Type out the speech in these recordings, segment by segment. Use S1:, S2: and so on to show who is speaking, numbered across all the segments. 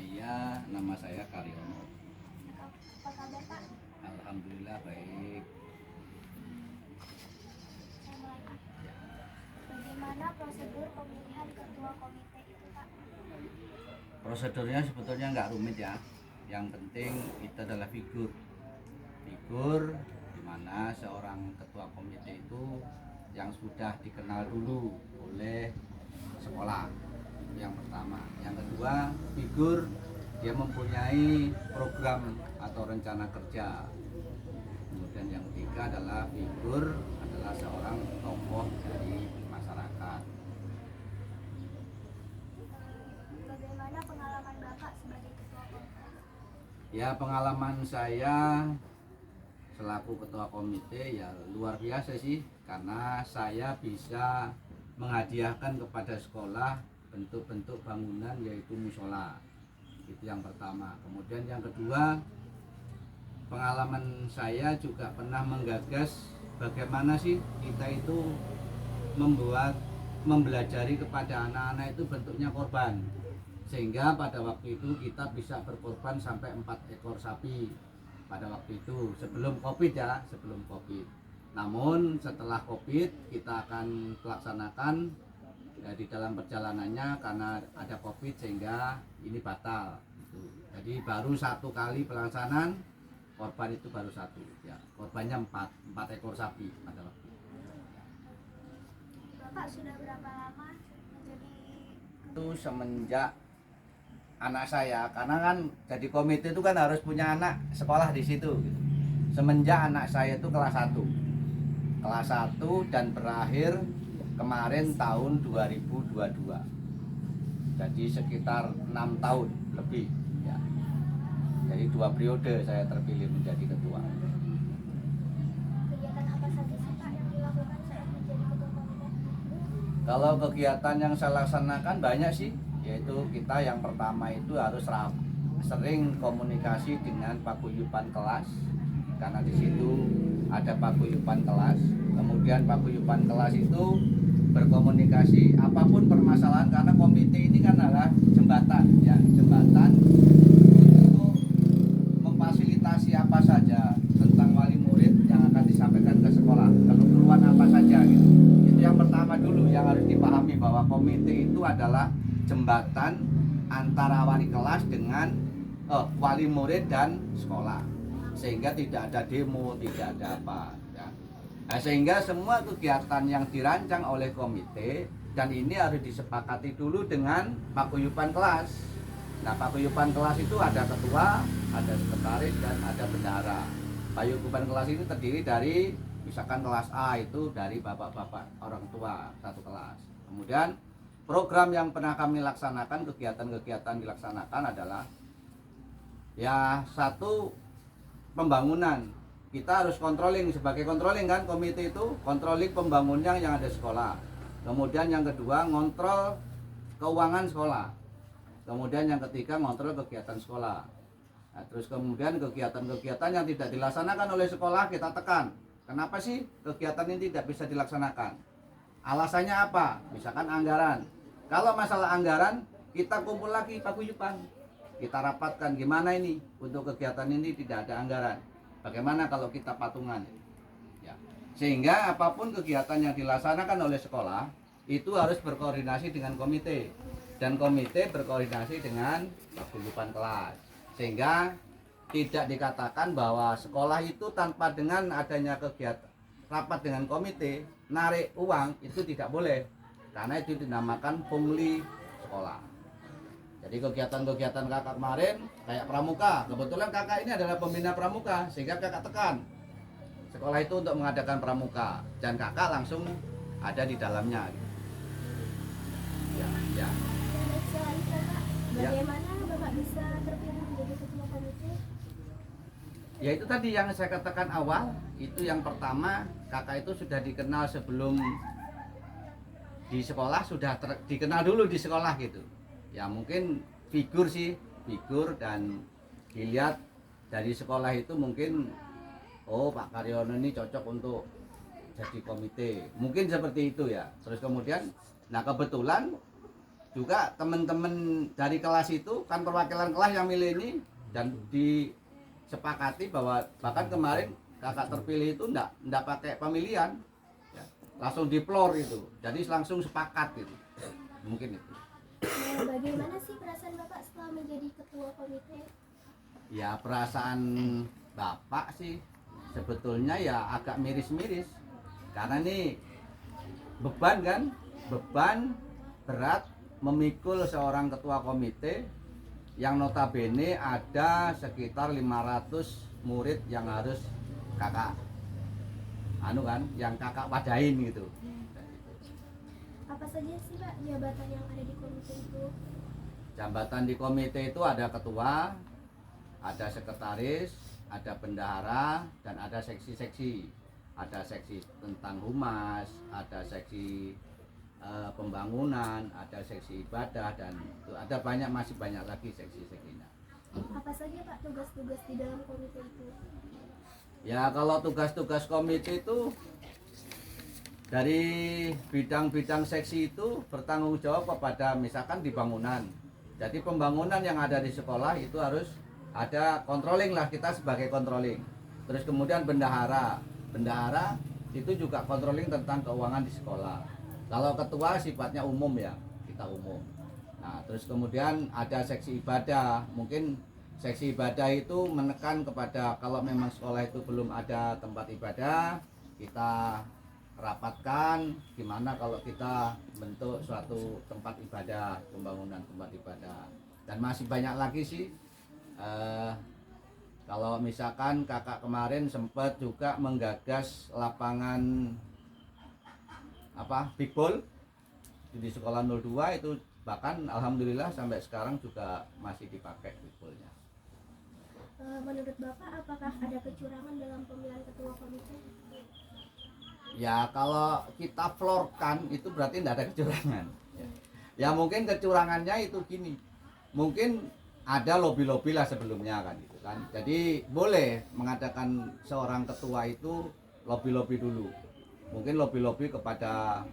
S1: Nama saya Karyono.
S2: Apa kabar Pak?
S1: Alhamdulillah baik.
S2: Saya mulai Pak. Bagaimana prosedur pemilihan ketua komite itu Pak?
S1: Prosedurnya sebetulnya nggak rumit ya. Yang penting itu adalah figur di mana seorang ketua komite itu yang sudah dikenal dulu oleh sekolah. Itu yang pertama. Yang kedua, figur dia mempunyai program atau rencana kerja. Kemudian yang ketiga adalah figur adalah seorang tokoh dari masyarakat.
S2: Bagaimana pengalaman Bapak sebagai ketua komite?
S1: Ya, pengalaman saya selaku ketua komite ya luar biasa sih, karena saya bisa menghadiahkan kepada sekolah bentuk-bentuk bangunan yaitu musola. Itu yang pertama. Kemudian yang kedua, pengalaman saya juga pernah menggagas bagaimana sih kita itu membelajari kepada anak-anak itu bentuknya korban, sehingga pada waktu itu kita bisa berkorban sampai 4 ekor sapi pada waktu itu sebelum covid ya, sebelum covid. Namun setelah covid kita akan pelaksanakan ya, di dalam perjalanannya karena ada covid sehingga ini batal gitu. Jadi baru 1 kali pelaksanaan, korban itu baru 1 ya, korbannya 4 ekor sapi pada waktu itu.
S2: Bapak sudah berapa lama menjadi
S1: Itu semenjak anak saya, karena kan jadi komite itu kan harus punya anak sekolah di situ gitu. Semenjak anak saya itu kelas 1 dan berakhir kemarin tahun 2022, jadi sekitar 6 tahun lebih ya. Jadi 2 periode saya terpilih menjadi ketua.
S2: kegiatan apa saja sih Pak yang dilakukan saat menjadi ketua komite?
S1: Kalau kegiatan yang saya laksanakan banyak sih, yaitu kita yang pertama itu harus sering komunikasi dengan paguyuban kelas, karena di situ ada paguyuban kelas. Kemudian paguyuban kelas itu berkomunikasi apapun permasalahan, karena komite ini kan adalah jembatan ya, jembatan untuk memfasilitasi apa saja tentang wali murid yang akan disampaikan ke sekolah, keluhan apa saja gitu. Itu yang pertama dulu yang harus dipahami, bahwa komite itu adalah jembatan antara wali kelas dengan wali murid dan sekolah, sehingga tidak ada demo, tidak ada apa ya. Nah, sehingga semua kegiatan yang dirancang oleh komite dan ini harus disepakati dulu dengan paguyuban kelas. Nah, paguyuban kelas itu ada ketua, ada sekretaris, dan ada bendahara. Paguyuban kelas itu terdiri dari misalkan kelas A itu dari bapak-bapak orang tua satu kelas. Kemudian program yang pernah kami laksanakan, kegiatan-kegiatan dilaksanakan adalah ya, 1, pembangunan. Kita harus controlling, sebagai controlling kan komite itu, controlling pembangunan yang ada sekolah. Kemudian yang kedua, ngontrol keuangan sekolah. Kemudian yang ketiga, ngontrol kegiatan sekolah. Nah, terus kemudian kegiatan-kegiatan yang tidak dilaksanakan oleh sekolah kita tekan. Kenapa sih kegiatan ini tidak bisa dilaksanakan? Alasannya apa? Misalkan anggaran. Kalau masalah anggaran, kita kumpul lagi paguyuban. Kita rapatkan gimana ini untuk kegiatan ini tidak ada anggaran. Bagaimana kalau kita patungan? Ya. Sehingga apapun kegiatan yang dilaksanakan oleh sekolah itu harus berkoordinasi dengan komite, dan komite berkoordinasi dengan paguyuban kelas. Sehingga tidak dikatakan bahwa sekolah itu tanpa dengan adanya kegiatan rapat dengan komite, narik uang itu tidak boleh, karena itu dinamakan pungli sekolah. Jadi kegiatan-kegiatan kakak kemarin kayak pramuka, kebetulan kakak ini adalah pembina pramuka, sehingga kakak tekan sekolah itu untuk mengadakan pramuka, dan kakak langsung ada di dalamnya. Ya, ya.
S2: Baik, selanjutnya Pak,
S1: Ya.
S2: bagaimana Bapak bisa terpilih menjadi ketua komite?
S1: Ya itu tadi yang saya katakan awal, itu yang pertama, kakak itu sudah dikenal sebelum di sekolah, sudah dikenal dulu di sekolah gitu. Ya mungkin figur sih, figur, dan dilihat dari sekolah itu mungkin, oh Pak Karyono ini cocok untuk jadi komite, mungkin seperti itu ya. Terus kemudian, nah kebetulan juga teman-teman dari kelas itu kan perwakilan kelas yang milih ini, dan disepakati bahwa bahkan kemarin kakak terpilih itu enggak pakai pemilihan, ya, langsung diplor itu, jadi langsung sepakat gitu, mungkin itu.
S2: Nah, bagaimana sih perasaan Bapak setelah menjadi ketua komite?
S1: Ya perasaan bapak sih sebetulnya ya agak miris-miris, karena ini beban berat memikul seorang ketua komite yang notabene ada sekitar 500 murid yang harus kakak yang kakak padain gitu.
S2: Apa saja sih Pak jabatan yang ada di komite itu?
S1: Jabatan di komite itu ada ketua, ada sekretaris, ada bendahara, dan ada seksi-seksi. Ada seksi tentang humas, ada seksi pembangunan, ada seksi ibadah, dan ada masih banyak lagi seksi-seksinya.
S2: Apa saja Pak tugas-tugas di dalam komite itu?
S1: Ya kalau tugas-tugas komite itu dari bidang-bidang seksi itu bertanggung jawab kepada misalkan di bangunan. Jadi pembangunan yang ada di sekolah itu harus ada controlling lah, kita sebagai controlling. Terus kemudian bendahara itu juga controlling tentang keuangan di sekolah. Kalau ketua sifatnya umum ya, kita umum. Nah, terus kemudian ada seksi ibadah. Mungkin seksi ibadah itu menekan kepada kalau memang sekolah itu belum ada tempat ibadah, kita rapatkan gimana kalau kita bentuk suatu tempat ibadah, pembangunan tempat ibadah. Dan masih banyak lagi sih. Kalau misalkan kakak kemarin sempat juga menggagas lapangan big ball di sekolah 02 itu, bahkan alhamdulillah sampai sekarang juga masih dipakai big ballnya.
S2: Menurut Bapak apakah ada kecurangan dalam pemilihan ketua komite?
S1: Ya kalau kita florkan itu berarti tidak ada kecurangan. Ya mungkin kecurangannya itu gini, mungkin ada lobby-lobby lah sebelumnya kan gitu kan. Jadi boleh mengadakan seorang ketua itu lobby-lobby dulu. Mungkin lobby-lobby kepada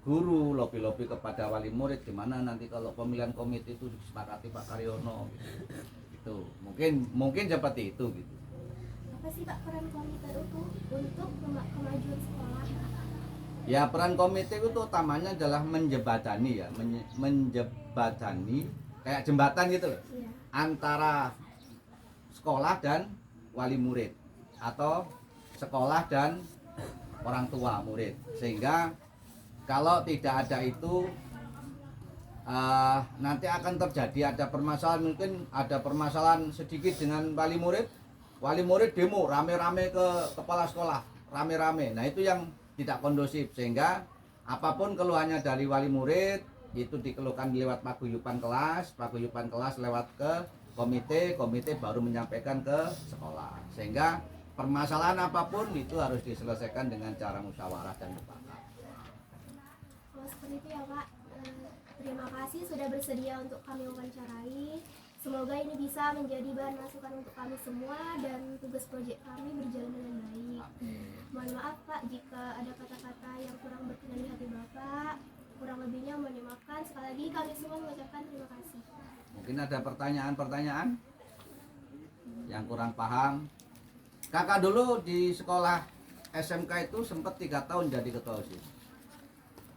S1: guru, lobby-lobby kepada wali murid, gimana nanti kalau pemilihan komite itu disepakati Pak Karyono gitu. Mungkin seperti itu gitu.
S2: Apa sih Pak peran komite itu untuk kemajuan sekolah?
S1: Ya peran komite itu utamanya adalah menjembatani kayak jembatan gitu loh,
S2: Iya.
S1: antara sekolah dan wali murid atau sekolah dan orang tua murid, sehingga kalau tidak ada itu nanti akan terjadi ada permasalahan, mungkin ada permasalahan sedikit dengan wali murid demo rame-rame ke kepala sekolah, rame-rame. Nah itu yang tidak kondusif, sehingga apapun keluhannya dari wali murid itu dikeluhkan lewat paguyuban kelas lewat ke komite baru menyampaikan ke sekolah, sehingga permasalahan apapun itu harus diselesaikan dengan cara musyawarah dan mufakat.
S2: Oh, seperti itu ya Pak. Terima kasih sudah bersedia untuk kami wawancarai. Semoga ini bisa menjadi bahan masukan untuk kami semua dan tugas proyek kami berjalan dengan baik. Mohon maaf Pak jika ada kata-kata yang kurang berkenan di hati Bapak. Kurang lebihnya mohon dimaafkan. Sekali lagi kami semua mengucapkan terima kasih.
S1: Mungkin ada pertanyaan-pertanyaan yang kurang paham. Kakak dulu di sekolah SMK itu sempat 3 tahun jadi ketua OSIS.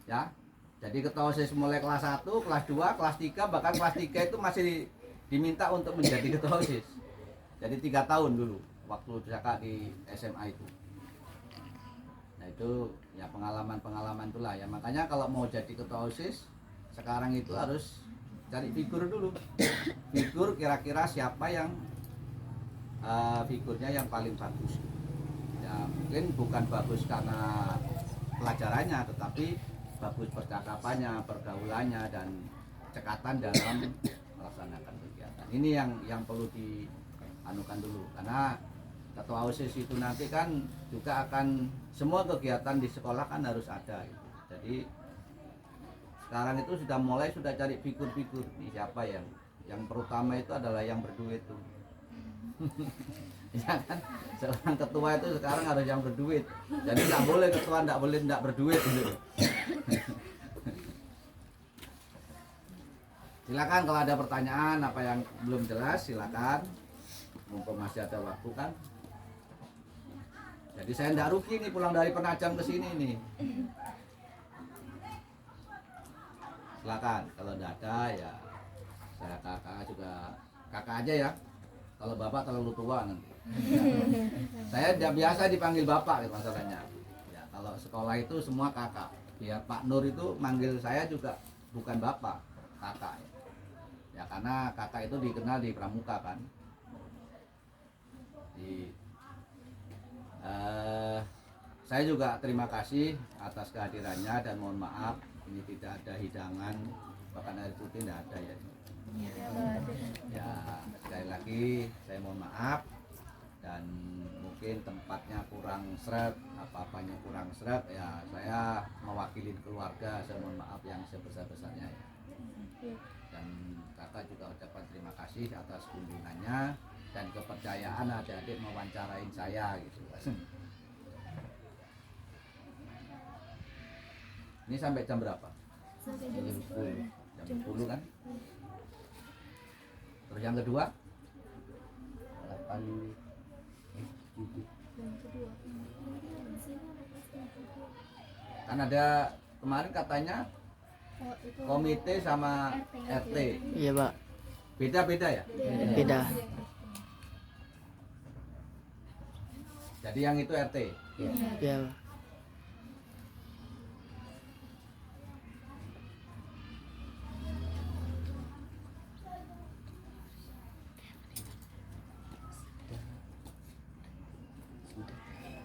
S1: Ya. Jadi ketua OSIS mulai kelas 1, kelas 2, kelas 3, bahkan kelas 3 itu masih diminta untuk menjadi ketua OSIS. Jadi 3 tahun dulu waktu kakak di SMA itu. Nah itu ya pengalaman itulah ya, makanya kalau mau jadi ketua OSIS sekarang itu harus cari figur dulu. Figur kira-kira siapa yang figurnya yang paling bagus. Ya mungkin bukan bagus karena pelajarannya, tetapi bagus percakapannya, pergaulannya, dan cekatan dalam melaksanakan kegiatan. Ini yang perlu dianukan dulu, karena ketua OSIS itu nanti kan juga akan semua kegiatan di sekolah kan harus ada gitu. Jadi sekarang itu sudah cari figur-figur nih, siapa yang pertama itu adalah yang berduit tuh. Ya kan, seorang ketua itu sekarang harus yang berduit. Jadi nggak boleh ketua nggak berduit gitu. Silakan kalau ada pertanyaan apa yang belum jelas silakan. Mumpung masih ada waktu kan. Jadi saya tidak rugi nih pulang dari Penajam ke sini nih. Silakan kalau tidak ada ya saya kakak juga kakak aja ya. Kalau bapak terlalu tua nanti. Saya tidak biasa dipanggil bapak gitu masalahnya. Ya kalau sekolah itu semua kakak. Ya Pak Nur itu manggil saya juga bukan bapak, kakak. Ya karena kakak itu dikenal di Pramuka kan. Saya juga terima kasih atas kehadirannya dan mohon maaf ini tidak ada hidangan bahkan air putih tidak ada ya. Ya sekali lagi saya mohon maaf dan mungkin tempatnya kurang seret apa-apanya kurang seret ya saya mewakili keluarga saya mohon maaf yang sebesar-besarnya ya. Dan kakak juga ucapkan terima kasih atas kunjungannya dan kepercayaan adik-adik mewawancarain saya gitu. Ini sampai jam berapa?
S2: Sampai jam 10.
S1: Jam 10 kan? Terus yang kedua? 8
S2: Yang kedua.
S1: Kan ada kemarin katanya
S2: Oh, itu
S1: komite sama RT.
S3: Iya Pak,
S1: Beda-beda ya?
S3: beda.
S1: Jadi yang itu RT.
S3: Iya Pak.